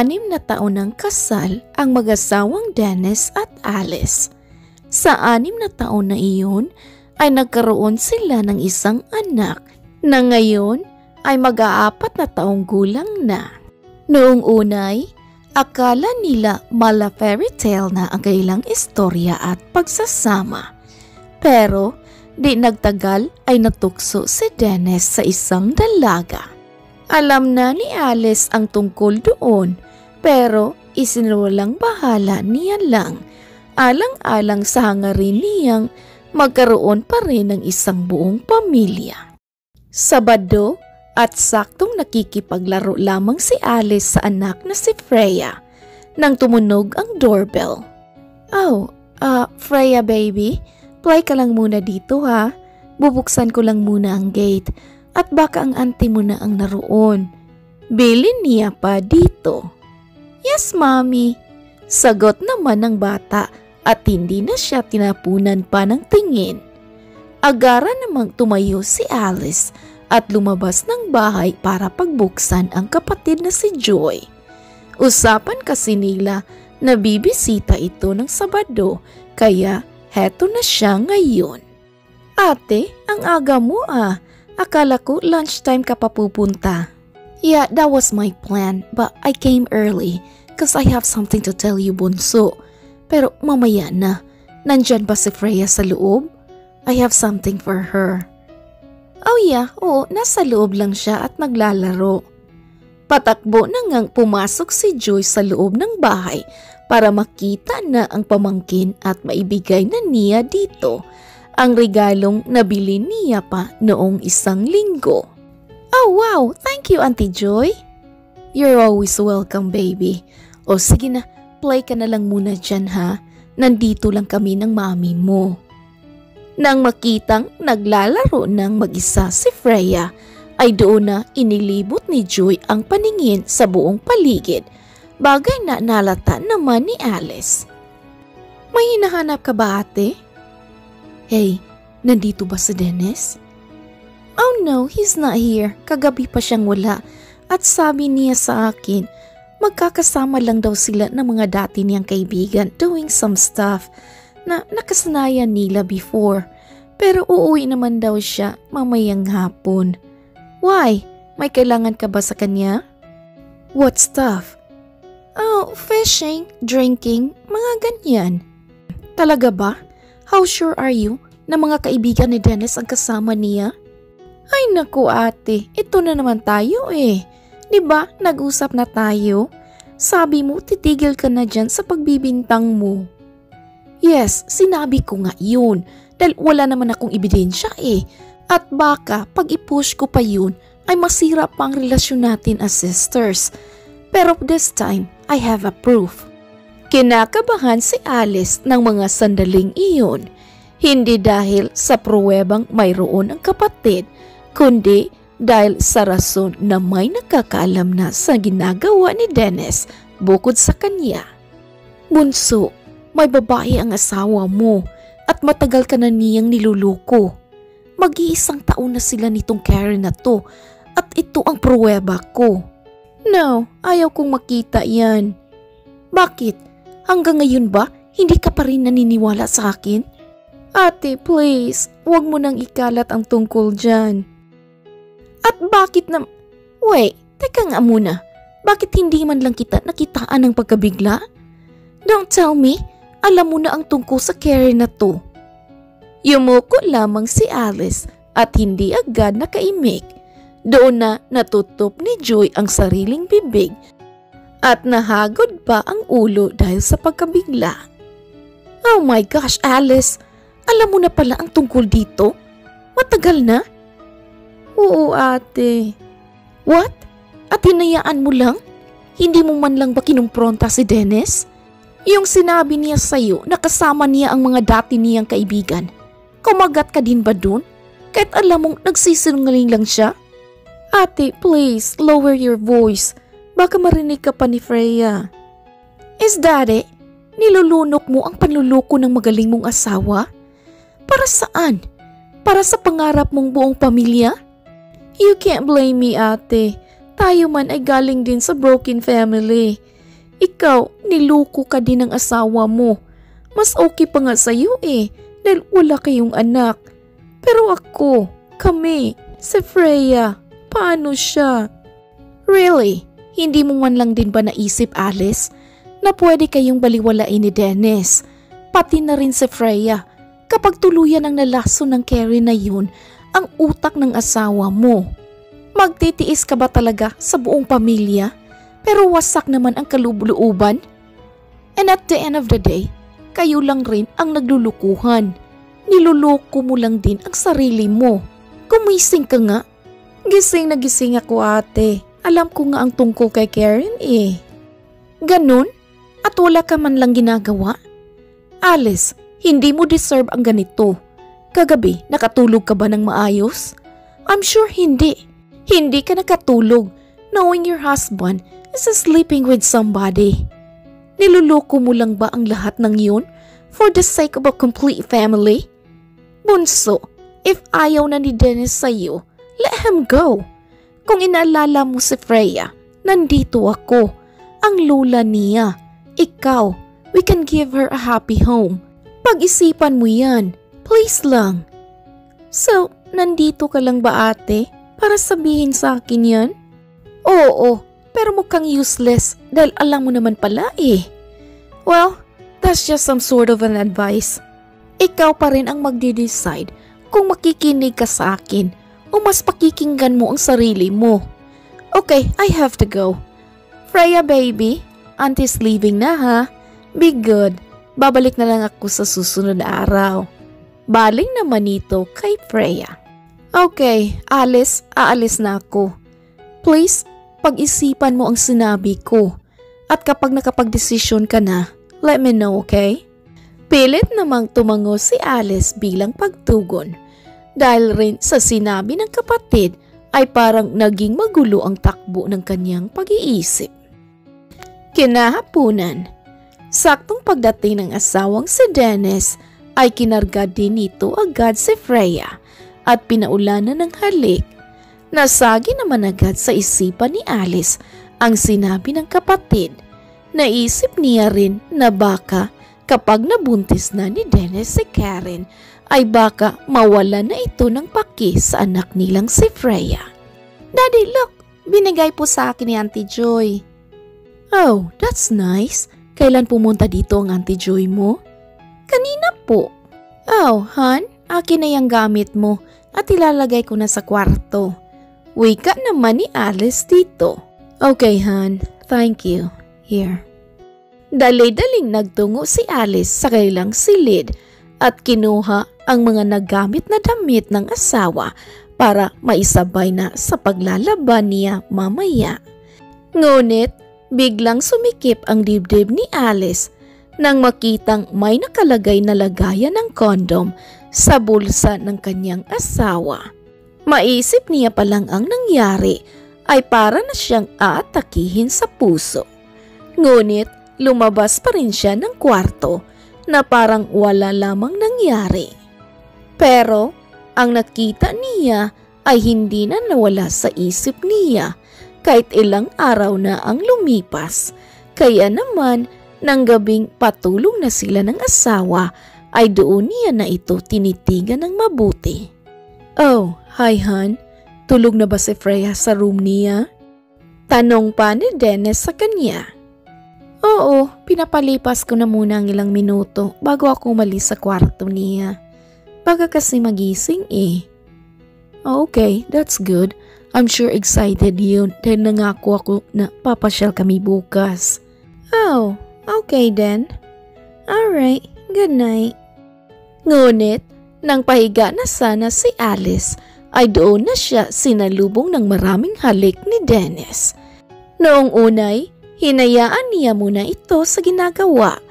6 na taon ng kasal ang mag-asawang Dennis at Alice. Sa 6 na taon na iyon ay nagkaroon sila ng isang anak na ngayon ay mag-4 na taong gulang na. Noong unay, akala nila mala fairy tale na ang kailang istorya at pagsasama. Pero di nagtagal ay natukso si Dennis sa isang dalaga. Alam na ni Alice ang tungkol doon, pero isinuwalang bahala niya lang, alang-alang sa hangarin niyang magkaroon pa rin ng isang buong pamilya. Sabado at saktong nakikipaglaro lamang si Alice sa anak na si Freya nang tumunog ang doorbell. "Oh, Freya baby, play ka lang muna dito ha. Bubuksan ko lang muna ang gate. At baka ang auntie mo na ang naroon." Bilin niya pa dito. "Yes, mommy," sagot naman ng bata at hindi na siya tinapunan pa ng tingin. Agara namang tumayo si Alice at lumabas ng bahay para pagbuksan ang kapatid na si Joy. Usapan kasi nila na bibisita ito ng Sabado kaya heto na siya ngayon. "Ate, ang aga mo ah. Akala ko lunchtime ka pa pupunta." "Yeah, that was my plan, but I came early cause I have something to tell you, bunso. Pero mamaya na. Nandyan ba si Freya sa loob? I have something for her." "Oh yeah, oo, nasa loob lang siya at naglalaro." Patakbo na ngang pumasok si Joy sa loob ng bahay para makita na ang pamangkin at maibigay na niya dito ang regalong nabili niya pa noong 1 linggo. "Oh wow, thank you Auntie Joy." "You're always welcome baby. O sige na, play ka na lang muna dyan ha. Nandito lang kami ng mami mo." Nang makitang naglalaro ng mag-isa si Freya, ay doon na inilibot ni Joy ang paningin sa buong paligid, bagay na nalata naman ni Alice. "May hinahanap ka ba ate?" "Hey, nandito ba si Dennis?" "Oh no, he's not here. Kagabi pa siyang wala at sabi niya sa akin, magkakasama lang daw sila ng mga dati niyang kaibigan doing some stuff na nakasanayan nila before. Pero uuwi naman daw siya mamayang hapon." "Why? May kailangan ka ba sa kanya?" "What stuff?" "Oh, fishing, drinking, mga ganyan." "Talaga ba? How sure are you na mga kaibigan ni Dennis ang kasama niya?" "Ay naku ate, ito na naman tayo eh. Diba nag-usap na tayo? Sabi mo titigil ka na dyan sa pagbibintang mo." "Yes, sinabi ko nga yun dahil wala naman akong ebidensya eh. At baka pag i-push ko pa yun ay masira pa ang relasyon natin as sisters. Pero this time I have a proof." Kinakabahan si Alice ng mga sandaling iyon, hindi dahil sa pruwebang mayroon ang kapatid, kundi dahil sa rason na may nakakaalam na sa ginagawa ni Dennis bukod sa kanya. "Bunso, may babae ang asawa mo at matagal ka na niyang niluluko. Mag-iisang taon na sila nitong Karen na to at ito ang pruweba ko." "No, ayaw kong makita yan." "Bakit? Hanggang ngayon ba, hindi ka pa rin naniniwala sa akin?" "Ate, please, huwag mo nang ikalat ang tungkol dyan." "At bakit na... Wait, teka nga muna. Bakit hindi man lang kita nakitaan ng pagkabigla? Don't tell me, alam mo na ang tungkol sa Karen na to." Yumuko lamang si Alice at hindi agad nakaimik. Doon na natutup ni Joy ang sariling bibig at nahagod pa ang ulo dahil sa pagkabigla. "Oh my gosh, Alice! Alam mo na pala ang tungkol dito? Matagal na?" "Oo ate." "What? At hinayaan mo lang? Hindi mo man lang ba kinumpronta si Dennis? Yung sinabi niya sa'yo na kasama niya ang mga dati niyang kaibigan, kumagat ka din ba dun? Kahit alam mong nagsisinungaling lang siya?" "Ate, please, lower your voice. Baka marinig ka pa ni Freya." "Is that it? Nilulunok mo ang panluloko ng magaling mong asawa? Para saan? Para sa pangarap mong buong pamilya?" "You can't blame me ate. Tayo man ay galing din sa broken family. Ikaw, niloko ka din ng asawa mo. Mas okay pa nga sa'yo dahil wala kayong anak. Pero ako, kami, si Freya, paano siya? Really? Hindi mo man lang din ba naisip, Alice, na pwede kayong baliwalain ni Dennis? Pati na rin si Freya, kapag tuluyan ang nalaso ng Carrie na yun, ang utak ng asawa mo. Magtitiis ka ba talaga sa buong pamilya? Pero wasak naman ang kalooban? And at the end of the day, kayo lang rin ang naglulukuhan. Niluloko mo lang din ang sarili mo. Gumising ka nga. Gising na gising ako, ate. Alam ko nga ang tungkol kay Karen Ganun? At wala ka man lang ginagawa? Alice, hindi mo deserve ang ganito. Kagabi, nakatulog ka ba ng maayos? I'm sure hindi. Hindi ka nakatulog knowing your husband is sleeping with somebody. Niluloko mo lang ba ang lahat ng yun for the sake of a complete family? Bunso, if ayaw na ni Dennis sa'yo, let him go. Kung inaalala mo si Freya, nandito ako, ang lola niya. Ikaw, we can give her a happy home. Pag-isipan mo yan, please lang. So, nandito ka lang ba, ate, para sabihin sa akin yan? Oo, pero mukhang useless dahil alam mo naman pala Well, that's just some sort of an advice. Ikaw pa rin ang magde-decide kung makikinig ka sa akin o mas pakikinggan mo ang sarili mo. Okay, I have to go. Freya baby, auntie's leaving na ha. Be good. Babalik na lang ako sa susunod na araw. Baling naman ito kay Freya. Okay, Alice, aalis na ako. Please, pag-isipan mo ang sinabi ko. At kapag nakapag-desisyon ka na, let me know, okay? Pilit namang tumango si Alice bilang pagtugon. Dahil rin sa sinabi ng kapatid ay parang naging magulo ang takbo ng kanyang pag-iisip. Kinahapunan, saktong pagdating ng asawang si Dennis ay kinarga din nito agad si Freya at pinaulanan ng halik. Nasagi naman agad sa isipan ni Alice ang sinabi ng kapatid. Naisip niya rin na baka kapag nabuntis na ni Dennis si Karen ay baka mawala na ito ng paki sa anak nilang si Freya. Daddy, look! Binigay po sa akin ni Auntie Joy. Oh, that's nice. Kailan pumunta dito ang Auntie Joy mo? Kanina po. Oh, Han, akin na yung gamit mo at ilalagay ko na sa kwarto. Wika naman ni Alice dito. Okay, Han. Thank you. Here. Dali-daling nagtungo si Alice sa kailang silid at kinuha ang mga nagamit na damit ng asawa para maisabay na sa paglalaban niya mamaya. Ngunit biglang sumikip ang dibdib ni Alice nang makitang may nakalagay na lagayan ng kondom sa bulsa ng kanyang asawa. Maisip niya palang ang nangyari ay para na siyang aatakihin sa puso. Ngunit lumabas pa rin siya ng kwarto na parang wala lamang nangyari. Pero ang nakita niya ay hindi na nawala sa isip niya kahit ilang araw na ang lumipas. Kaya naman nang gabing patulong na sila ng asawa ay doon niya na ito tinitigan ng mabuti. Oh, hi Han, tulog na ba si Freya sa room niya? Tanong pa ni Dennis sa kanya. Oo, pinapalipas ko na muna ang ilang minuto bago ako umalis sa kwarto niya. Baka kasi magising Okay, that's good. I'm sure excited yun dahil nangako ako na papasyal kami bukas. Oh, okay then. Alright, good night. Ngunit, nang pahiga na sana si Alice, ay doon na siya sinalubong ng maraming halik ni Dennis. Noong unay, hinayaan niya muna ito sa ginagawa,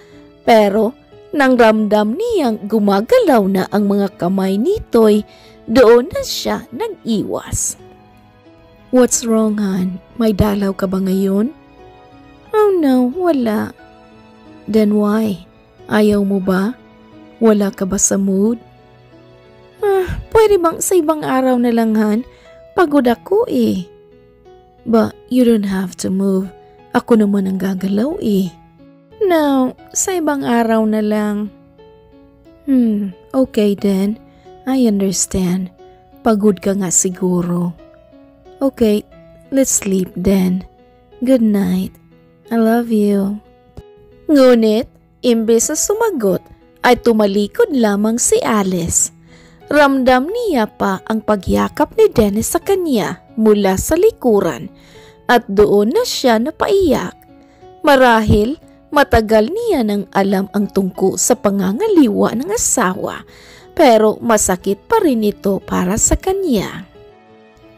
pero nang ramdam niyang gumagalaw na ang mga kamay nito'y doon na siya nag-iwas. What's wrong, Han? May dalaw ka ba ngayon? Oh no, wala. Then why? Ayaw mo ba? Wala ka ba sa mood? Pwede bang sa ibang araw na lang, Han? Pagod ako But you don't have to move. Ako naman ang gagalaw eh. Now, sa ibang araw na lang. Okay then. I understand. Pagod ka nga siguro. Okay, let's sleep then. Good night. I love you. Ngunit, imbes na sumagot, ay tumalikod lamang si Alice. Ramdam niya pa ang pagyakap ni Dennis sa kanya mula sa likuran at doon na siya napaiyak. Marahil matagal niya nang alam ang tungkol sa pangangaliwa ng asawa pero masakit pa rin ito para sa kanya.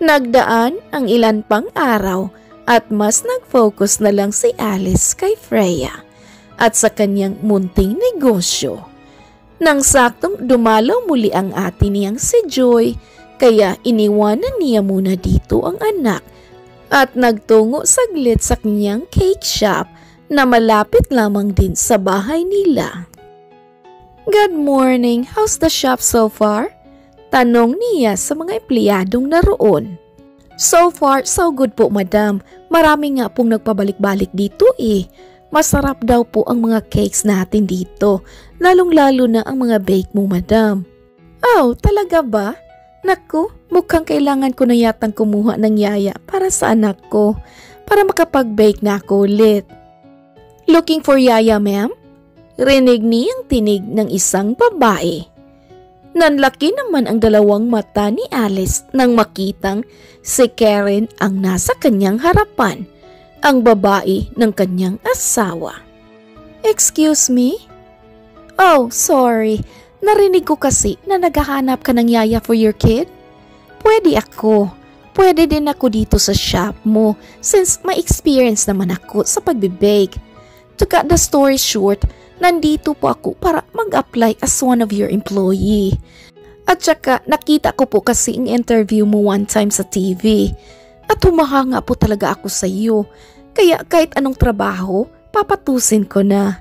Nagdaan ang ilan pang araw at mas nag-focus na lang si Alice kay Freya at sa kanyang munting negosyo. Nang saktong dumalaw muli ang ate niyang si Joy, kaya iniwanan niya muna dito ang anak at nagtungo saglit sa kanyang cake shop na malapit lamang din sa bahay nila. Good morning, how's the shop so far? Tanong niya sa mga empleyadong naroon. So far, so good po madam. Marami nga pong nagpabalik-balik dito eh. Masarap daw po ang mga cakes natin dito, lalong-lalo na ang mga bake mo, madam. Oh, talaga ba? Naku, mukhang kailangan ko na yatang kumuha ng yaya para sa anak ko, para makapag-bake na ako ulit. Looking for yaya, ma'am? Rinig niyang tinig ng isang babae. Nanlaki naman ang dalawang mata ni Alice nang makitang si Karen ang nasa kanyang harapan, ang babae ng kanyang asawa. Excuse me? Oh, sorry. Narinig ko kasi na naghahanap ka ng yaya for your kid. Pwede ako. Pwede din ako dito sa shop mo since may experience naman ako sa pagbe-bake. To cut the story short, nandito po ako para mag-apply as one of your employee. At saka nakita ko po kasi ang interview mo one time sa TV. At humahanga po talaga ako sa iyo. Kaya kahit anong trabaho, papatusin ko na.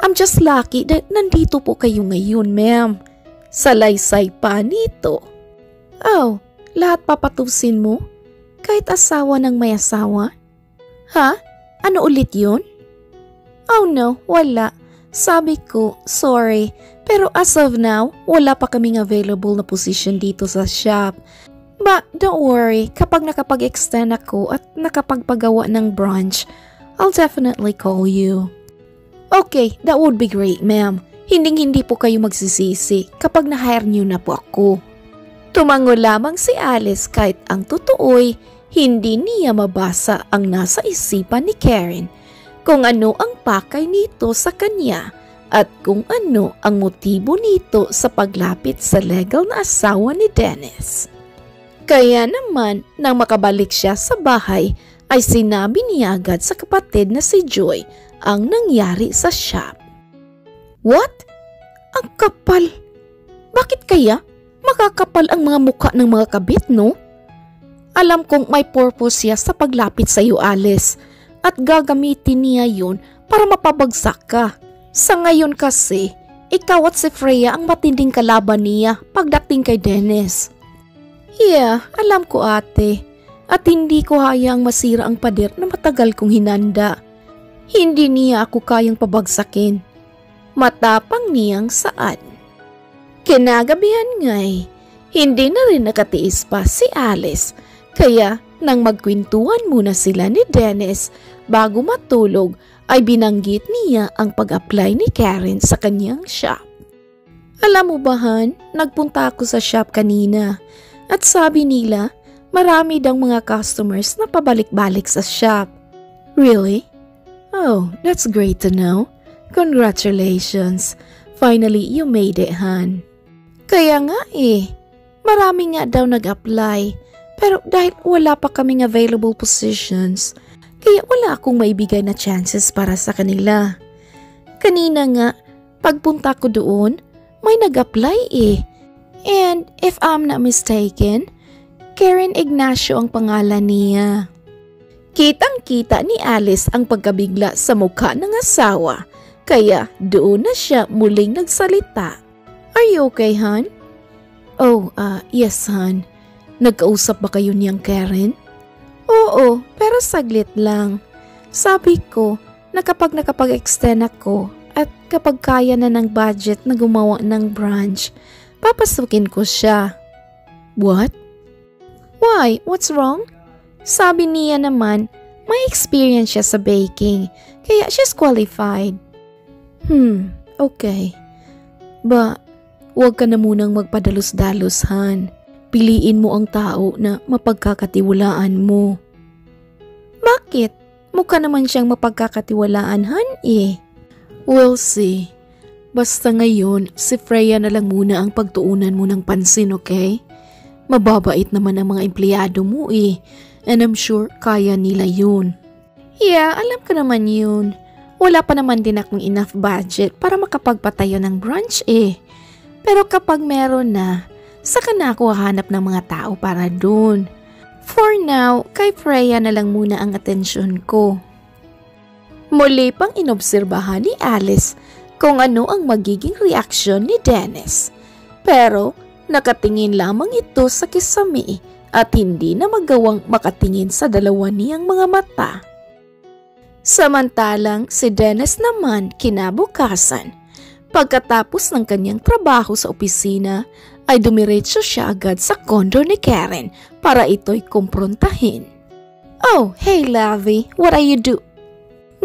I'm just lucky that nandito po kayo ngayon, ma'am. Salaysay pa nito. Oh, lahat papatusin mo? Kahit asawa ng may asawa? Ha? Ano ulit yun? Oh no, wala. Sabi ko, sorry. Pero as of now, wala pa kaming available na position dito sa shop. But don't worry, kapag nakapag-extend ako at nakapagpagawa ng branch, I'll definitely call you. Okay, that would be great, ma'am. Hinding-hindi po kayo magsisisi kapag na-hire niyo na po ako. Tumango lamang si Alice kahit ang totoo'y hindi niya mabasa ang nasa isipan ni Karen, kung ano ang pakay nito sa kanya at kung ano ang motibo nito sa paglapit sa legal na asawa ni Dennis. Kaya naman, nang makabalik siya sa bahay, ay sinabi niya agad sa kapatid na si Joy ang nangyari sa shop. What? Ang kapal! Bakit kaya? Makakapal ang mga mukha ng mga kabit, no? Alam kong may purpose siya sa paglapit sa iyo, Alice, at gagamitin niya yun para mapabagsak ka. Sa ngayon kasi, ikaw at si Freya ang matinding kalaban niya pagdating kay Dennis. Yeah, alam ko ate. At hindi ko hayaang masira ang pader na matagal kong hinanda. Hindi niya ako kayang pabagsakin. Matapang niyang saad. Kinagabihan nga'y, hindi na rin nakatiis pa si Alice. Kaya nang magkwentuhan muna sila ni Dennis bago matulog ay binanggit niya ang pag-apply ni Karen sa kanyang shop. Alam mo ba Han, nagpunta ako sa shop kanina. At sabi nila, marami daw mga customers na pabalik-balik sa shop. Really? Oh, that's great to know. Congratulations. Finally, you made it, Han. Kaya nga eh, marami nga daw nag-apply. Pero dahil wala pa kaming available positions, kaya wala akong maibigay na chances para sa kanila. Kanina nga, pagpunta ko doon, may nag-apply eh. And if I'm not mistaken, Karen Ignacio ang pangalan niya. Kitang-kita ni Alice ang pagkabigla sa mukha ng asawa, kaya doon na siya muling nagsalita. Are you okay, Han? Oh, yes, Han. Nagkausap ba kayo niyang Karen? Oo, pero saglit lang. Sabi ko na kapag nakapag-extend ako at kapag kaya na ng budget na gumawa ng branch, papasukin ko siya. What? Why? What's wrong? Sabi niya naman, may experience siya sa baking, kaya she's qualified. Okay. Huwag ka na munang magpadalos-dalos, Han. Piliin mo ang tao na mapagkakatiwalaan mo. Bakit? Mukha naman siyang mapagkakatiwalaan, Han eh. We'll see. Basta ngayon, si Freya na lang muna ang pagtuunan mo ng pansin, okay? Mababait naman ang mga empleyado mo eh. And I'm sure kaya nila yun. Yeah, alam ko naman yun. Wala pa naman din akong enough budget para makapagpatayo ng branch eh. Pero kapag meron na, saka na ako hahanap ng mga tao para dun. For now, kay Freya na lang muna ang atensyon ko. Muli pang inobserbahan ni Alice kung ano ang magiging reaksyon ni Dennis. Pero nakatingin lamang ito sa kisame at hindi na magawang makatingin sa dalawa niyang mga mata. Samantalang si Dennis naman kinabukasan, pagkatapos ng kanyang trabaho sa opisina ay dumiretso siya agad sa kondo ni Karen para ito'y kumprontahin. Oh, hey Lovey, what are you do?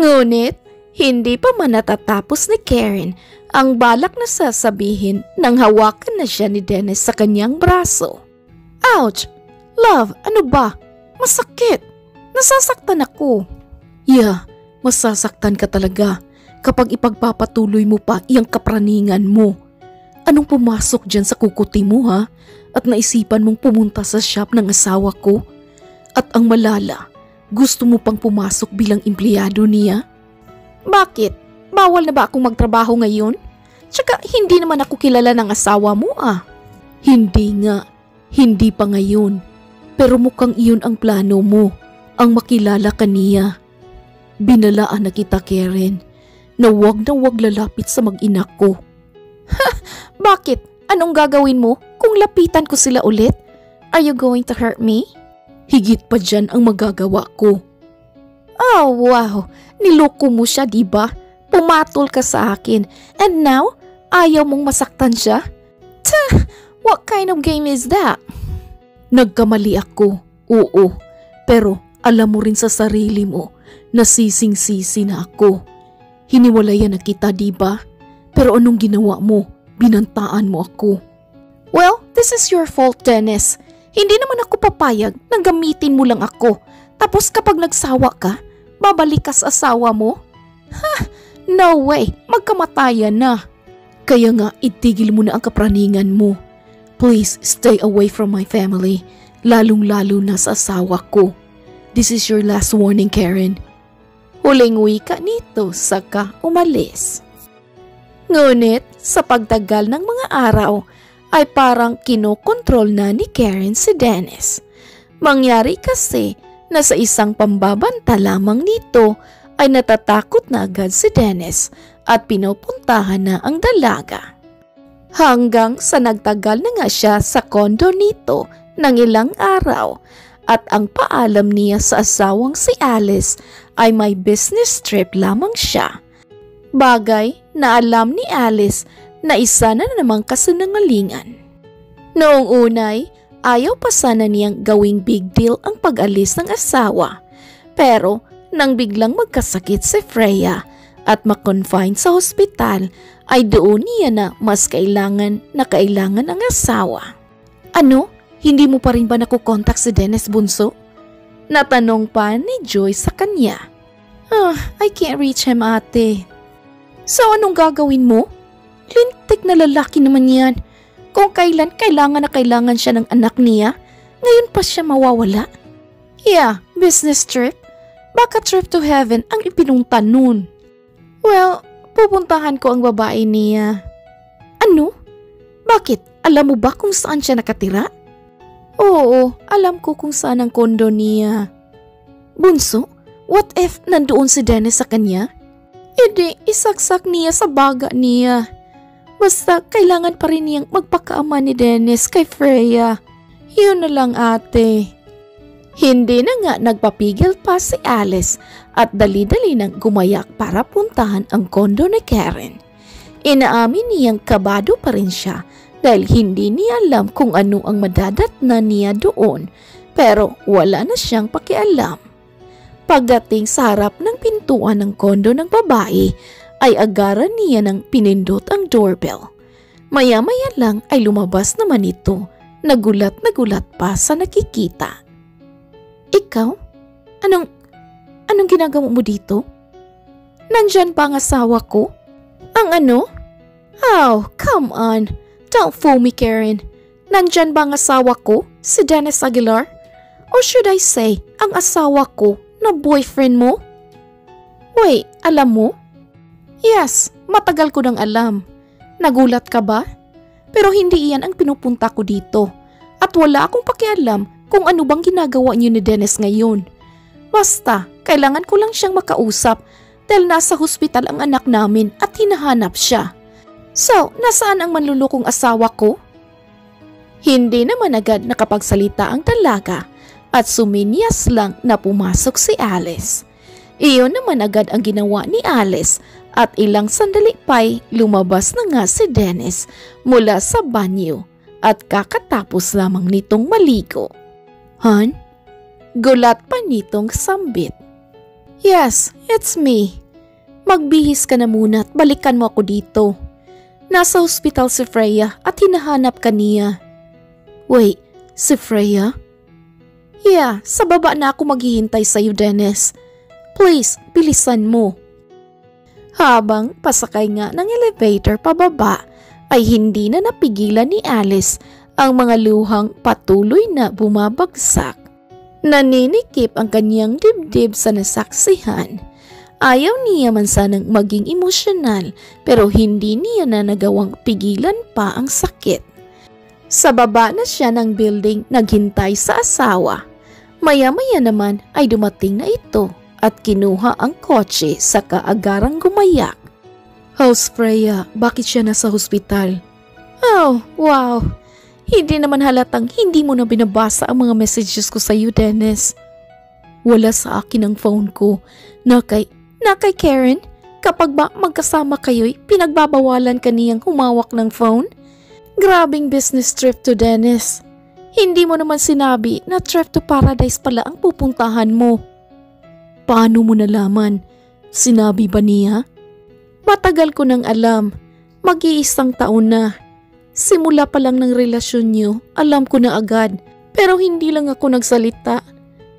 Ngunit hindi pa man natatapos ni Karen ang balak na sasabihin nang hawakan na siya ni Dennis sa kanyang braso. Ouch! Love, ano ba? Masakit! Nasasaktan ako. Yeah, masasaktan ka talaga kapag ipagpapatuloy mo pa iyang kapraningan mo. Anong pumasok dyan sa kukuti mo ha? At naisipan mong pumunta sa shop ng asawa ko? At ang malala, gusto mo pang pumasok bilang empleyado niya? Bakit? Bawal na ba akong magtrabaho ngayon? Tsaka hindi naman ako kilala ng asawa mo ah. Hindi nga, hindi pa ngayon. Pero mukhang iyon ang plano mo, ang makilala ka niya. Binalaan na kita, Karen, na wag lalapit sa mag-ina ko. Ha? Bakit? Anong gagawin mo kung lapitan ko sila ulit? Are you going to hurt me? Higit pa dyan ang magagawa ko. Oh wow, niloko mo siya diba? Pumatol ka sa akin and now ayaw mong masaktan siya? Tah, what kind of game is that? Nagkamali ako, oo, pero alam mo rin sa sarili mo na sising-sisi na ako. Hiniwalayan na kita, diba? Pero anong ginawa mo? Binantaan mo ako. Well, this is your fault, Dennis. Hindi naman ako papayag na gamitin mo lang ako. Tapos kapag nagsawa ka, babalik ka sa asawa mo? Ha? No way, magkamatayan na. Kaya nga, itigil mo na ang kapraningan mo. Please stay away from my family, lalong-lalo na sa asawa ko. This is your last warning, Karen. Huling wika nito saka umalis. Ngunit sa pagtagal ng mga araw ay parang kinokontrol na ni Karen si Dennis. Mangyari kasi na sa isang pambabanta lamang nito ay natatakot na agad si Dennis at pinupuntahan na ang dalaga. Hanggang sa nagtagal na nga siya sa kondo nito ng ilang araw at ang paalam niya sa asawang si Alice ay may business trip lamang siya. Bagay na alam ni Alice na isa na namang kasinungalingan. Noong unay, ayaw pa sana niyang gawing big deal ang pag-alis ng asawa. Pero nang biglang magkasakit si Freya at makonfine sa hospital, ay doon niya na mas kailangan ang asawa. Ano? Hindi mo pa rin ba nakukontak si Dennis Bunso? Natanong pa ni Joy sa kanya. I can't reach him, ate. So anong gagawin mo? Lintik na lalaki naman yan. Kung kailan kailangan siya ng anak niya, ngayon pa siya mawawala. Yeah, business trip. Baka trip to heaven ang ipinunta nun. Well, pupuntahan ko ang babae niya. Ano? Bakit? Alam mo ba kung saan siya nakatira? Oo, alam ko kung saan ang kondo niya. Bunso, what if nandoon si Dennis sa kanya? Edi, isaksak niya sa baga niya. Basta kailangan pa rin niyang magpakaama ni Dennis kay Freya. Yun na lang, ate. Hindi na nga nagpapigil pa si Alice at dali-dali nang gumayak para puntahan ang kondo ni Karen. Inaamin niyang kabado pa rin siya dahil hindi niya alam kung ano ang madadatnan niya doon, pero wala na siyang pakialam. Pagdating sa harap ng pintuan ng kondo ng babae ay agaran niya nang pinindot ang doorbell. Maya-maya lang ay lumabas naman ito, nagulat pa sa nakikita. Ikaw? Anong ginagawa mo dito? Nandyan ba ang asawa ko? Ang ano? Oh, come on. Don't fool me, Karen. Nandyan ba ang asawa ko, si Dennis Aguilar? Or should I say, ang asawa ko na boyfriend mo? Wait, alam mo? Yes, matagal ko nang alam. Nagulat ka ba? Pero hindi iyan ang pinupunta ko dito. At wala akong pakialam kung ano bang ginagawa niyo ni Dennis ngayon. Basta, kailangan ko lang siyang makausap dahil nasa hospital ang anak namin at hinahanap siya. So, nasaan ang manlulukong asawa ko? Hindi naman agad nakapagsalita ang dalaga at suminyas lang na pumasok si Alice. Iyon naman agad ang ginawa ni Alice at ilang sandali pa'y lumabas na nga si Dennis mula sa banyo at kakatapos lamang nitong maligo. Han? Gulat pa nitong sambit. Yes, it's me. Magbihis ka na muna at balikan mo ako dito. Nasa hospital si Freya at hinahanap ka niya. Wait, si Freya? Yeah, sa baba na ako maghihintay sa'yo, Dennis. Please, bilisan mo. Habang pasakay nga ng elevator pababa, ay hindi na napigilan ni Alice ang mga luhang patuloy na bumabagsak. Naninikip ang kanyang dibdib sa nasaksihan. Ayaw niya man sanang maging emosyonal pero hindi niya na nagawang pigilan pa ang sakit. Sa baba na siya ng building naghintay sa asawa. Maya-maya naman ay dumating na ito at kinuha ang kotse sa kaagarang gumayak. How's Freya? Bakit siya nasa hospital? Oh, wow! Hindi naman halatang hindi mo na binabasa ang mga messages ko sa iyo, Dennis. Wala sa akin ang phone ko. Na kay Karen, kapag ba magkasama kayo'y pinagbabawalan ka niyang humawak ng phone? Grabing business trip to, Dennis. Hindi mo naman sinabi na trip to paradise pala ang pupuntahan mo. Paano mo nalaman? Sinabi ba niya? Matagal ko nang alam. Mag-iisang taon na. Simula pa lang ng relasyon niyo, alam ko na agad. Pero hindi lang ako nagsalita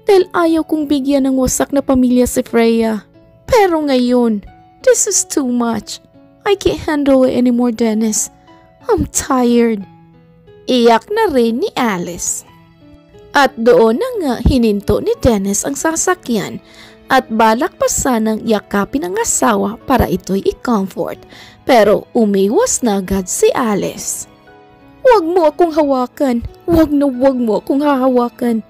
dahil ayaw kong bigyan ng wasak na pamilya si Freya. Pero ngayon, this is too much. I can't handle it anymore, Dennis. I'm tired. Iyak na rin ni Alice. At doon na nga hininto ni Dennis ang sasakyan at balak pa sanang yakapin ang asawa para ito'y i-comfort. Pero umiwas na agad si Alice. Huwag mo akong hawakan. Huwag mo akong hahawakan.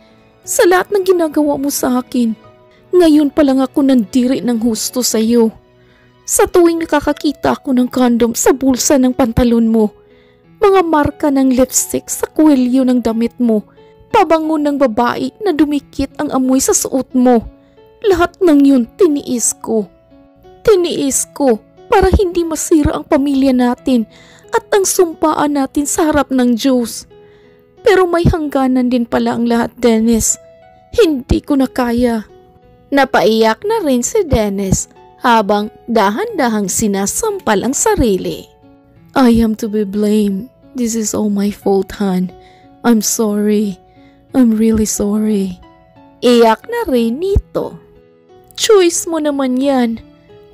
Sa lahat ng ginagawa mo sa akin. Ngayon pa lang ako nandiri ng husto sa iyo. Sa tuwing nakakakita ako ng kondom sa bulsa ng pantalon mo, mga marka ng lipstick sa kwelyo ng damit mo, pabango ng babae na dumikit ang amoy sa suot mo. Lahat ng yun tiniis ko. Tiniis ko para hindi masira ang pamilya natin at ang sumpaan natin sa harap ng Diyos. Pero may hangganan din pala ang lahat, Dennis. Hindi ko na kaya. Napaiyak na rin si Dennis habang dahan-dahang sinasampal ang sarili. I am to be blamed. This is all my fault, Han. I'm sorry. I'm really sorry. Iyak na rin nito. Choice mo naman yan.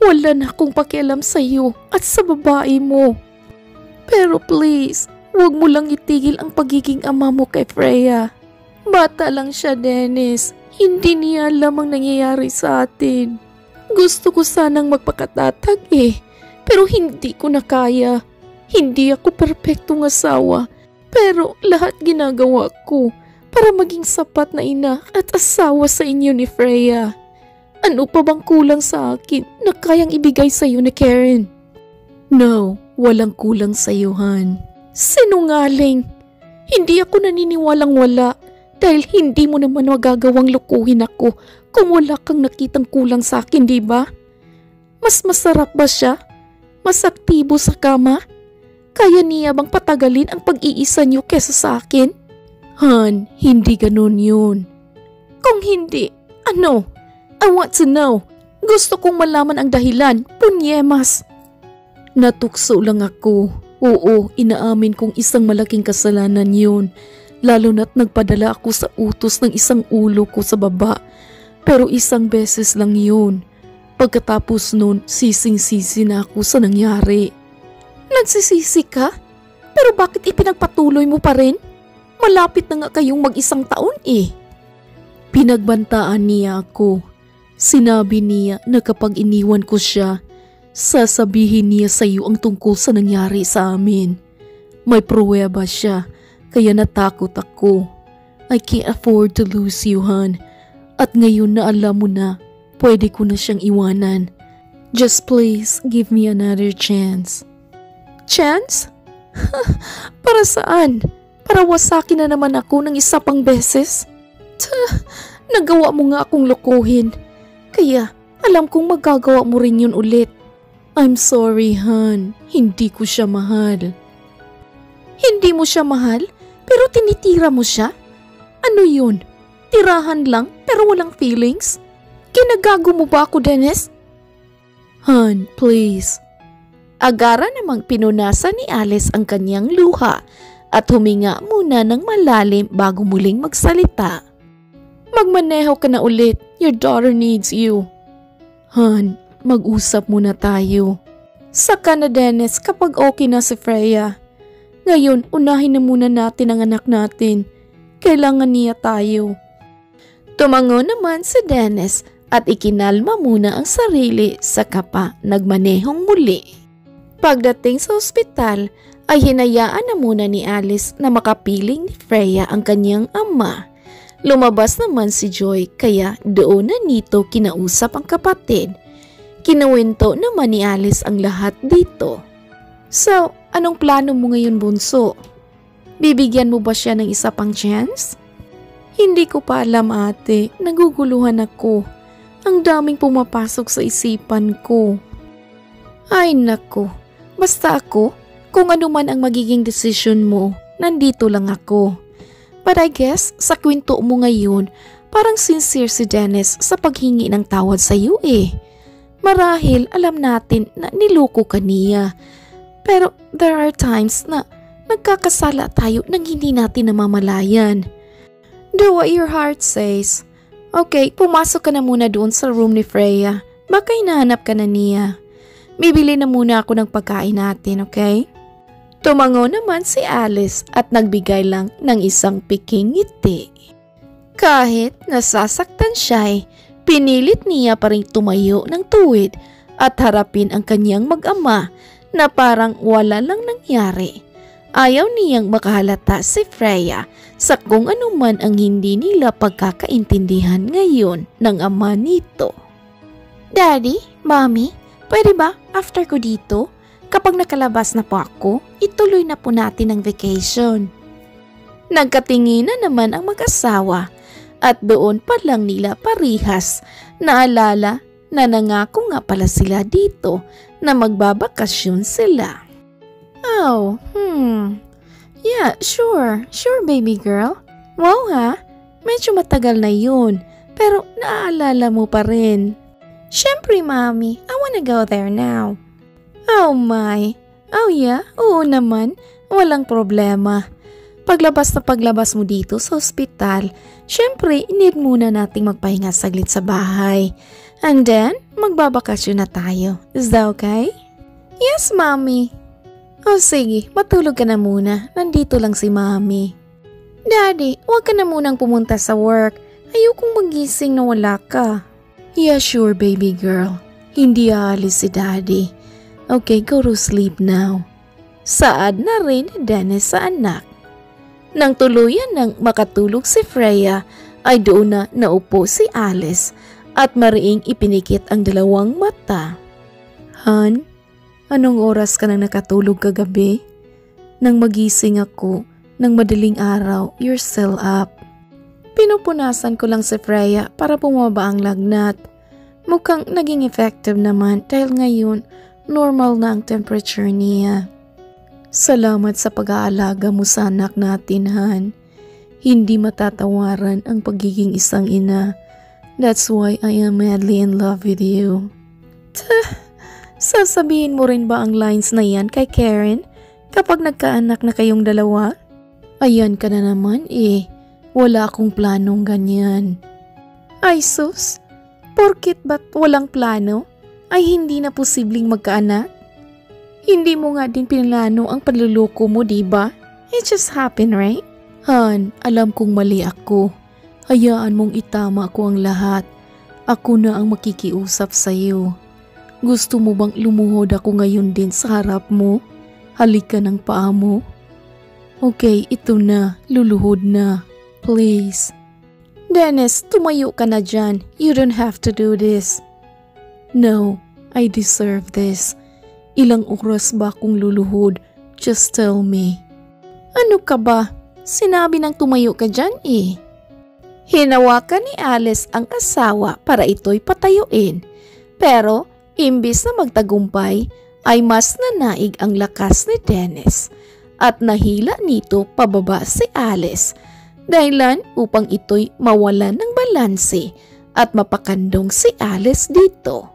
Wala na akong pakialam sa iyo at sa babae mo. Pero please, huwag mo lang itigil ang pagiging ama mo kay Freya. Bata lang siya, Dennis. Hindi niya alam ang nangyayari sa atin. Gusto ko sanang magpakatatag pero hindi ko na kaya. Hindi ako perpektong asawa, pero lahat ginagawa ko para maging sapat na ina at asawa sa inyo ni Freya. Ano pa bang kulang sa akin na kayang ibigay sa iyo ni Karen? No, walang kulang sa iyo, Han. Sinungaling! Hindi ako naniniwalang wala Dahil hindi mo naman magagawang lukuhin ako kung wala kang nakitang kulang sa akin, di ba? Mas masarap ba siya? Mas aktibo sa kama? Kaya niya bang patagalin ang pag-iisa niyo kesa sa akin? Han, hindi ganun yun. Kung hindi, ano? I want to know. Gusto kong malaman ang dahilan, punyemas. Natukso lang ako. Oo, inaamin kong isang malaking kasalanan yun. Lalo na't nagpadala ako sa utos ng isang ulo ko sa baba. Pero isang beses lang yun. Pagkatapos nun, sising-sisi na ako sa nangyari. Nagsisisi ka? Pero bakit ipinagpatuloy mo pa rin? Malapit na nga kayong mag-isang taon eh. Pinagbantaan niya ako. Sinabi niya na kapag iniwan ko siya, sasabihin niya sa iyo ang tungkol sa nangyari sa amin. May pruweba siya, kaya natakot ako. I can't afford to lose you, Han. At ngayon na alam mo na, pwede ko na siyang iwanan. Just please give me another chance. Chance? Para saan? Para wasakin na naman ako ng isa pang beses? Nagawa mo nga akong lokohin. Kaya alam kong magagawa mo rin yun ulit. I'm sorry, Han. Hindi ko siya mahal. Hindi mo siya mahal? Pero tinitira mo siya? Ano yun? Tirahan lang pero walang feelings? Kinagago mo ba ako, Dennis? Han, please. Agara namang pinunasan ni Alice ang kanyang luha at huminga muna ng malalim bago muling magsalita. Magmaneho ka na ulit. Your daughter needs you. Han, mag-usap muna tayo. Saka na, Dennis, kapag okay na si Freya. Ngayon, unahin na muna natin ang anak natin. Kailangan niya tayo. Tumango naman si Dennis at ikinalma muna ang sarili saka pa nagmanehong muli. Pagdating sa ospital ay hinayaan na muna ni Alice na makapiling ni Freya ang kanyang ama. Lumabas naman si Joy kaya doon na nito kinausap ang kapatid. Kinuwento naman ni Alice ang lahat dito. So, anong plano mo ngayon, bunso? Bibigyan mo ba siya ng isa pang chance? Hindi ko pa alam, ate. Naguguluhan ako. Ang daming pumapasok sa isipan ko. Ay nako, basta ako, kung ano man ang magiging desisyon mo, nandito lang ako. But I guess, sa kwento mo ngayon, parang sincere si Dennis sa paghingi ng tawad sa iyo eh. Marahil alam natin na niloko ka niya. Pero there are times na nagkakasala tayo nang hindi natin namamalayan. Do what your heart says. Okay, pumasok ka na muna doon sa room ni Freya. Baka hinahanap ka na niya. Bibili na muna ako ng pagkain natin, okay? Tumango naman si Alice at nagbigay lang ng isang piking ngiti. Kahit nasasaktan siya, pinilit niya pa rin tumayo ng tuwid at harapin ang kanyang mag-ama na parang wala lang nangyari. Ayaw niyang makahalata si Freya sa kung anuman ang hindi nila pagkakaintindihan ngayon ng ama nito. Daddy, Mommy, pwede ba after ko dito? Kapag nakalabas na po ako, ituloy na po natin ang vacation. Nagkatinginan naman ang mag-asawa at doon pa lang nila parihas naalala na nangako nga pala sila dito na magbabakasyon sila. Oh, yeah, sure baby girl. Wow ha, medyo matagal na yun, pero naaalala mo pa rin. Syempre, Mommy, I wanna go there now. Oh my, oh yeah, oo naman, walang problema. Paglabas na paglabas mo dito sa ospital, syempre need muna nating magpahinga saglit sa bahay. And then, magbabakasyon na tayo. Is that okay? Yes, Mommy. Oh sige, matulog ka na muna. Nandito lang si Mommy. Daddy, huwag ka na munang pumunta sa work. Ayokong magising na wala ka. Yeah, sure baby girl. Hindi aalis si Daddy. Okay, go to sleep now. Saad na rin ni Dennis sa anak. Nang tuluyan nang makatulog si Freya, ay doon na naupo si Alice at mariing ipinikit ang dalawang mata. Han, anong oras ka nang nakatulog kagabi? Nang magising ako, ng madaling araw, you're still up. Pinupunasan ko lang si Freya para bumaba ang lagnat. Mukhang naging effective naman dahil ngayon normal na ang temperature niya. Salamat sa pag-aalaga mo sa anak natin, Han. Hindi matatawaran ang pagiging isang ina. That's why I am madly in love with you. Sasabihin mo rin ba ang lines na yan kay Karen kapag nagkaanak na kayong dalawa? Ayan ka na naman eh. Wala akong planong ganyan. Ay sus, porkit ba't walang plano ay hindi na posibleng magkaanak? Hindi mo nga din pinlano ang panluloko mo, diba? It just happened, right? Han, alam kong mali ako. Hayaan mong itama ko ang lahat. Ako na ang makikiusap sa'yo. Gusto mo bang lumuhod ako ngayon din sa harap mo? Halika ng paa mo. Okay, ito na. Luluhod na. Please. Dennis, tumayo ka na dyan. You don't have to do this. No, I deserve this. Ilang oras ba akong luluhod? Just tell me. Ano ka ba? Sinabi nang tumayo ka dyan eh. Hinawakan ni Alice ang asawa para ito'y patayuin. Pero imbis na magtagumpay ay mas nanaig ang lakas ni Dennis at nahila nito pababa si Alice. Dahilan upang ito'y mawalan ng balanse at mapakandong si Alice dito.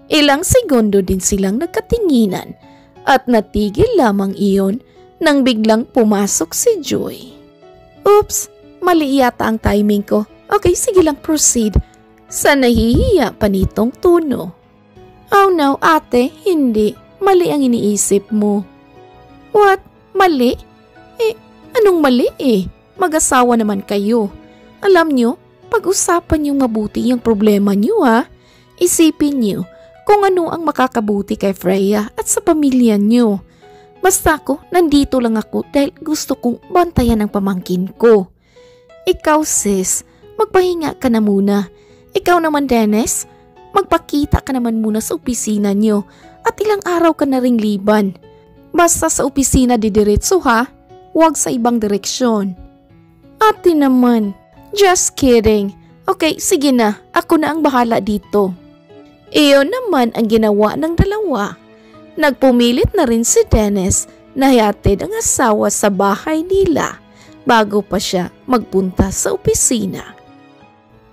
Ilang segundo din silang nagkatinginan at natigil lamang iyon nang biglang pumasok si Joy. Oops, mali yata ang timing ko. Okay, sige lang, proceed. Sa nahihiya pa nitong tono. Oh no, ate, hindi. Mali ang iniisip mo. What? Mali? Anong mali eh? Mag-asawa naman kayo. Alam nyo, pag-usapan nyo mabuti yung problema nyo ha. Isipin nyo kung ano ang makakabuti kay Freya at sa pamilya nyo. Basta ako, nandito lang ako dahil gusto kong bantayan ang pamangkin ko. Ikaw sis, magpahinga ka na muna. Ikaw naman Dennis, magpakita ka naman muna sa opisina nyo at ilang araw ka na ring liban. Basta sa opisina didiretso ha, huwag sa ibang direksyon. Ate naman, just kidding. Okay, sige na, ako na ang bahala dito. Iyon naman ang ginawa ng dalawa. Nagpumilit na rin si Dennis na hihatid ang asawa sa bahay nila bago pa siya magpunta sa opisina.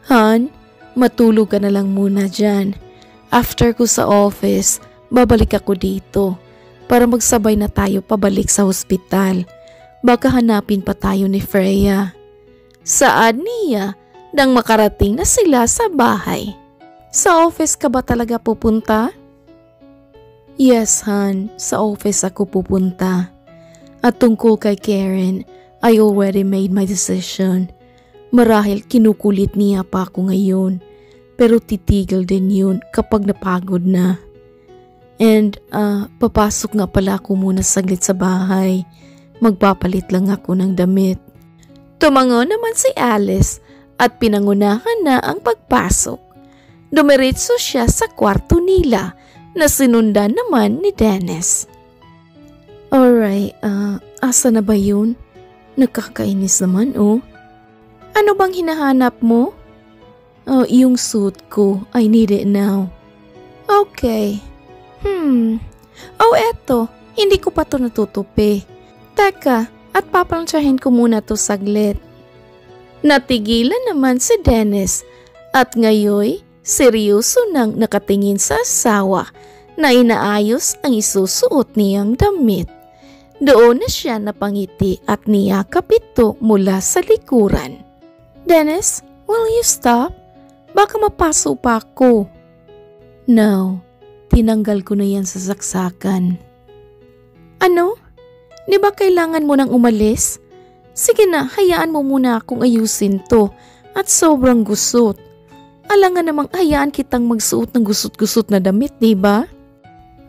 Han, matulog ka na lang muna dyan. After ko sa office, babalik ako dito para magsabay na tayo pabalik sa hospital. Baka hanapin pa tayo ni Freya. Saan niya nang makarating na sila sa bahay? Sa office ka ba talaga pupunta? Yes, Han. Sa office ako pupunta. At tungkol kay Karen, I already made my decision. Marahil kinukulit niya pa ako ngayon, pero titigil din yun kapag napagod na. And papasok nga pala ako muna saglit sa bahay. Magpapalit lang ako ng damit. Tumango naman si Alice at pinangunahan na ang pagpasok. Dumiretso siya sa kwarto nila na sinundan naman ni Dennis. Alright, asa na ba yun? Nakakainis naman oh. Ano bang hinahanap mo? Oh, yung suit ko. I need it now. Okay. Oh, eto. Hindi ko pa to natutupi. Teka, at paplansyahin ko muna to saglit. Natigilan naman si Dennis at ngayoy seryoso nang nakatingin sa asawa na inaayos ang isusuot niyang damit. Doon na siya napangiti at niyakap ito mula sa likuran. Dennis, will you stop? Baka mapaso pa ako. No, tinanggal ko na yan sa saksakan. Ano? Di ba kailangan mo nang umalis? Sige na, hayaan mo muna akong ayusin to at sobrang gusot. Alangan namang hayaan kitang magsuot ng gusot-gusot na damit, diba?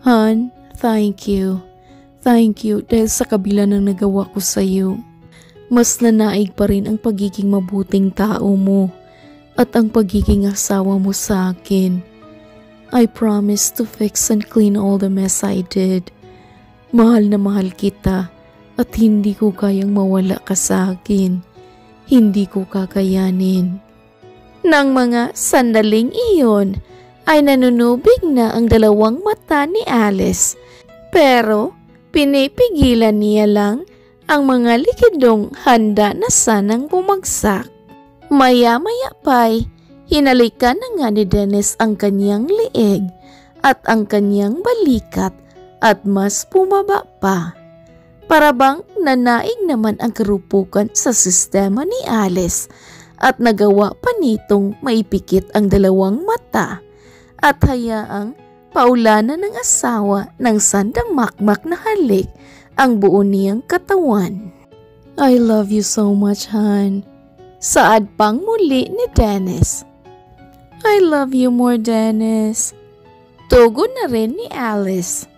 Han, thank you. Thank you dahil sa kabila ng nagawa ko sa iyo. Mas nanaig pa rin ang pagiging mabuting tao mo at ang pagiging asawa mo sa akin. I promise to fix and clean all the mess I did. Mahal na mahal kita at hindi ko kayang mawala ka sa akin. Hindi ko kakayanin. Nang mga sandaling iyon ay nanunubig na ang dalawang mata ni Alice, pero pinipigilan niya lang ang mga likidong handa na sanang bumagsak. Maya-maya pa'y hinalikan na nga ni Dennis ang kanyang liig at ang kanyang balikat at mas bumaba pa. Parabang nanaig naman ang karupukan sa sistema ni Alice at nagawa pa nitong maipikit ang dalawang mata at hayaang paulanan ng asawa ng sandamakmak na halik ang buo niyang katawan. I love you so much, hon. Saad pang muli ni Dennis. I love you more, Dennis. Tugon na rin ni Alice.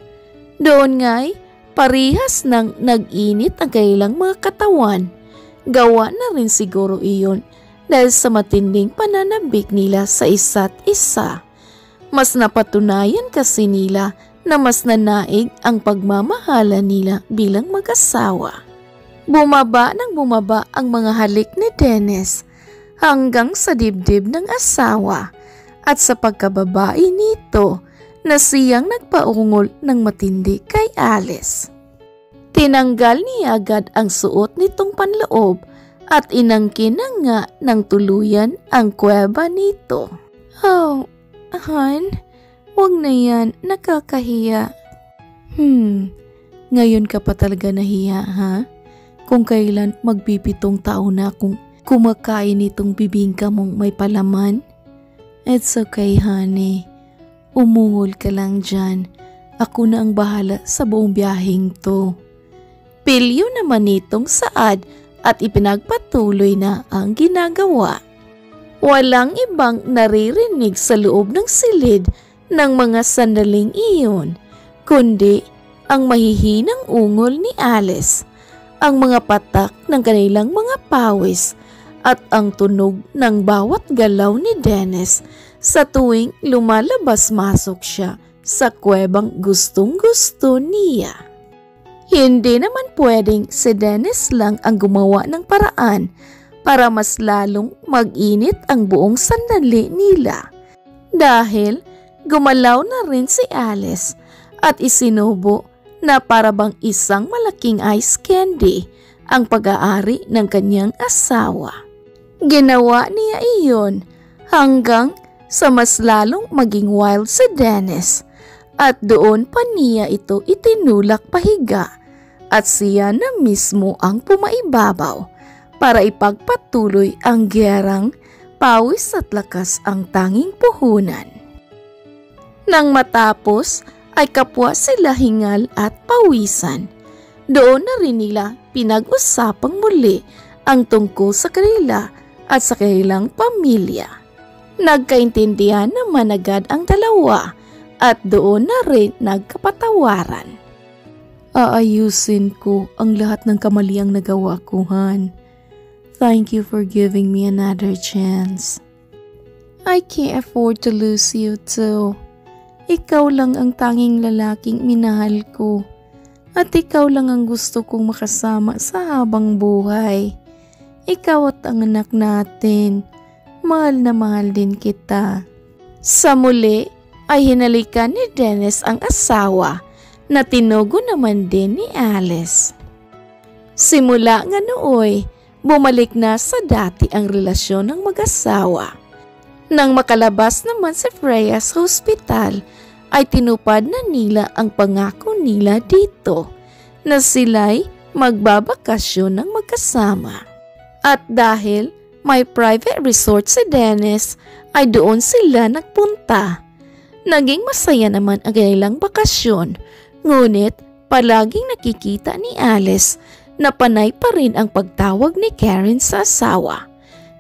Doon nga'y parihas nang nag-init ang kanilang mga katawan. Gawa na rin siguro iyon dahil sa matinding pananabik nila sa isa't isa. Mas napatunayan kasi nila na mas nanaig ang pagmamahala nila bilang mag-asawa. Bumaba ang mga halik ni Dennis hanggang sa dibdib ng asawa at sa pagkababae nito na siyang nagpaungol ng matindi kay Alice. Tinanggal niya agad ang suot nitong panloob at inangkin na nga ng tuluyan ang kuweba nito. Oh, hon, wag na yan, nakakahiya. Ngayon ka pa talaga nahiya, ha? Kung kailan magbibitong taon na akong kumakain itong bibingka mong may palaman? It's okay, honey. Umungol ka lang dyan. Ako na ang bahala sa buong biyaheng to. Pilyo naman nitong saad at ipinagpatuloy na ang ginagawa. Walang ibang naririnig sa loob ng silid ng mga sandaling iyon, kundi ang mahihinang ungol ni Alice, ang mga patak ng kanilang mga pawis at ang tunog ng bawat galaw ni Dennis sa tuwing lumalabas-masok siya sa kuwebang gustong-gusto niya. Hindi naman pwedeng si Dennis lang ang gumawa ng paraan para mas lalong mag-init ang buong sandali nila. Dahil gumalaw na rin si Alice at isinubo na parabang isang malaking ice candy ang pag-aari ng kanyang asawa. Ginawa niya iyon hanggang sa mas lalong maging wild si Dennis at doon pa niya ito itinulak pahiga at siya na mismo ang pumaibabaw para ipagpatuloy ang gyerang pawis at lakas ang tanging puhunan. Nang matapos ay kapwa sila hingal at pawisan. Doon na rin nila pinag-usapang muli ang tungkol sa kanila at sa kanilang pamilya. Nagkaintindihan naman agad ang dalawa at doon na rin nagkapatawaran. Aayusin ko ang lahat ng kamaliang nagawa ko, Han. Thank you for giving me another chance. I can't afford to lose you too. Ikaw lang ang tanging lalaking minahal ko at ikaw lang ang gusto kong makasama sa habang buhay. Ikaw at ang anak natin. Mahal na mahal din kita. Sa muli ay hinalikan ni Dennis ang asawa na tinugo naman din ni Alice. Simula nga nooy, bumalik na sa dati ang relasyon ng mag-asawa. Nang makalabas naman si Freya sa hospital, ay tinupad na nila ang pangako nila dito na sila'y magbabakasyon ng magkasama. At dahil may private resort si Dennis, ay doon sila nagpunta. Naging masaya naman ang kanilang bakasyon, ngunit palaging nakikita ni Alice na panay pa rin ang pagtawag ni Karen sa asawa.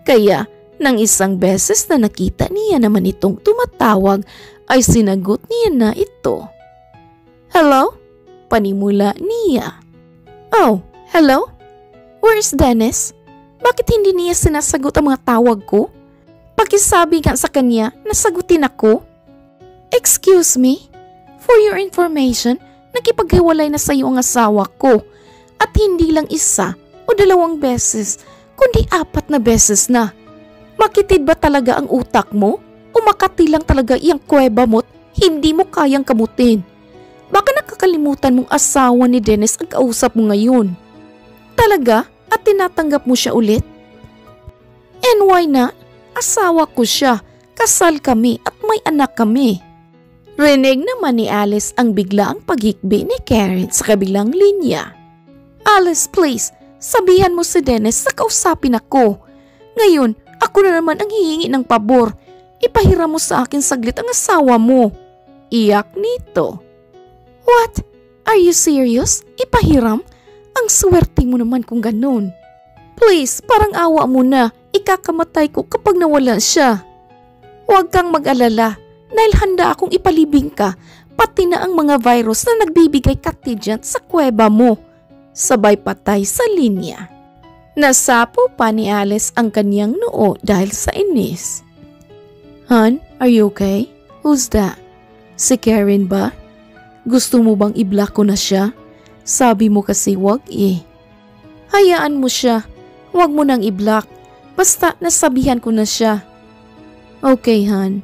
Kaya nang isang beses na nakita niya naman itong tumatawag, ay sinagot niya na ito. Hello? Panimula niya. Oh, hello? Where's Dennis? Bakit hindi niya sinasagot ang mga tawag ko? Pakisabi nga sa kanya na sagutin ako. Excuse me? For your information, nakipaghiwalay na sa iyo ang asawa ko. At hindi lang isa o dalawang beses, kundi 4 na beses na. Makitid ba talaga ang utak mo? O makati lang talaga iyang kuweba mo't hindi mo kayang kamutin? Baka nakakalimutan mong asawa ni Dennis ang kausap mo ngayon. Talaga? At tinatanggap mo siya ulit? And why not? Asawa ko siya, kasal kami at may anak kami. Rinig naman ni Alice ang biglaang paghikbi ni Karen sa kabilang linya. Alice, please, sabihan mo si Dennis na kausapin ako. Ngayon, ako na naman ang hihingi ng pabor. Ipahiram mo sa akin saglit ang asawa mo. Iyak nito. What? Are you serious? Ipahiram? Ang swerte mo naman kung ganun. Please, parang awa mo na. Ikakamatay ko kapag nawala siya. Huwag kang mag-alala dahil handa akong ipalibing ka pati na ang mga virus na nagbibigay katidyan sa kuweba mo. Sabay patay sa linya. Nasapo pa ni Alice ang kanyang noo dahil sa inis. Hon, are you okay? Who's that? Si Karen ba? Gusto mo bang i-block ko na siya? Sabi mo kasi wag eh. Hayaan mo siya. Wag mo nang i-block. Basta nasabihan ko na siya. Okay, hon.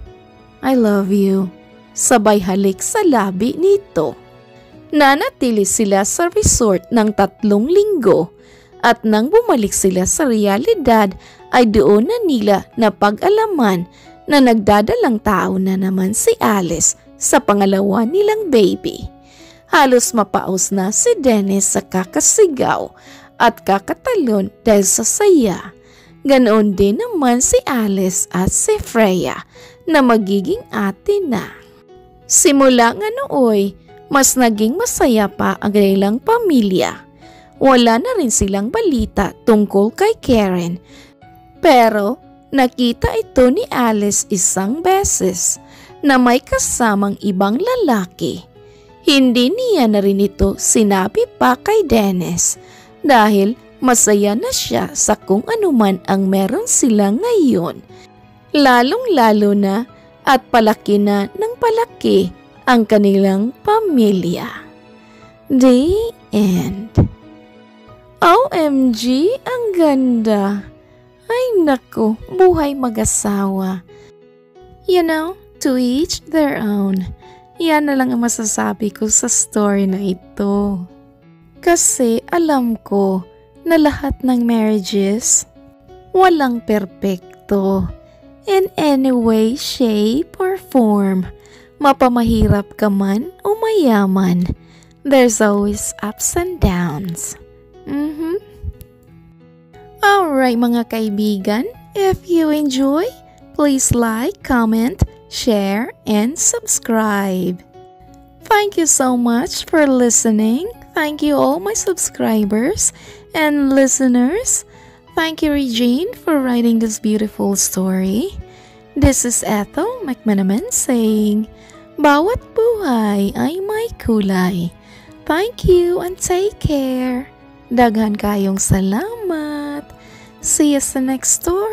I love you. Sabay halik sa labi nito. Nanatili sila sa resort ng 3 linggo at nang bumalik sila sa realidad ay doon na nila napag-alaman na nagdadalang tao na naman si Alice sa pangalawa nilang baby. Halos mapaos na si Dennis sa kakasigaw at kakatalon dahil sa saya. Ganoon din naman si Alice at si Freya na magiging ate na. Simula nga nooy, mas naging masaya pa ang kanilang pamilya. Wala na rin silang balita tungkol kay Karen. Pero nakita ito ni Alice isang beses na may kasamang ibang lalaki. Hindi niya na rin ito sinabi pa kay Dennis dahil masaya na siya sa kung anuman ang meron sila ngayon. Lalong-lalo na at palaki na ng palaki ang kanilang pamilya. The end. OMG, ang ganda. Ay naku, buhay mag-asawa. You know, to each their own. Yan na lang ang masasabi ko sa story na ito. Kasi alam ko na lahat ng marriages walang perpekto. In any way, shape, or form. Mapamahirap ka man o mayaman, there's always ups and downs. Alright mga kaibigan, if you enjoy, please like, comment, share, and subscribe. Thank you so much for listening. Thank you all my subscribers and listeners. Thank you Regine for writing this beautiful story. This is Ethel McManaman saying, bawat buhay ay may kulay. Thank you and take care. Daghan kayong salamat. See you sa next story.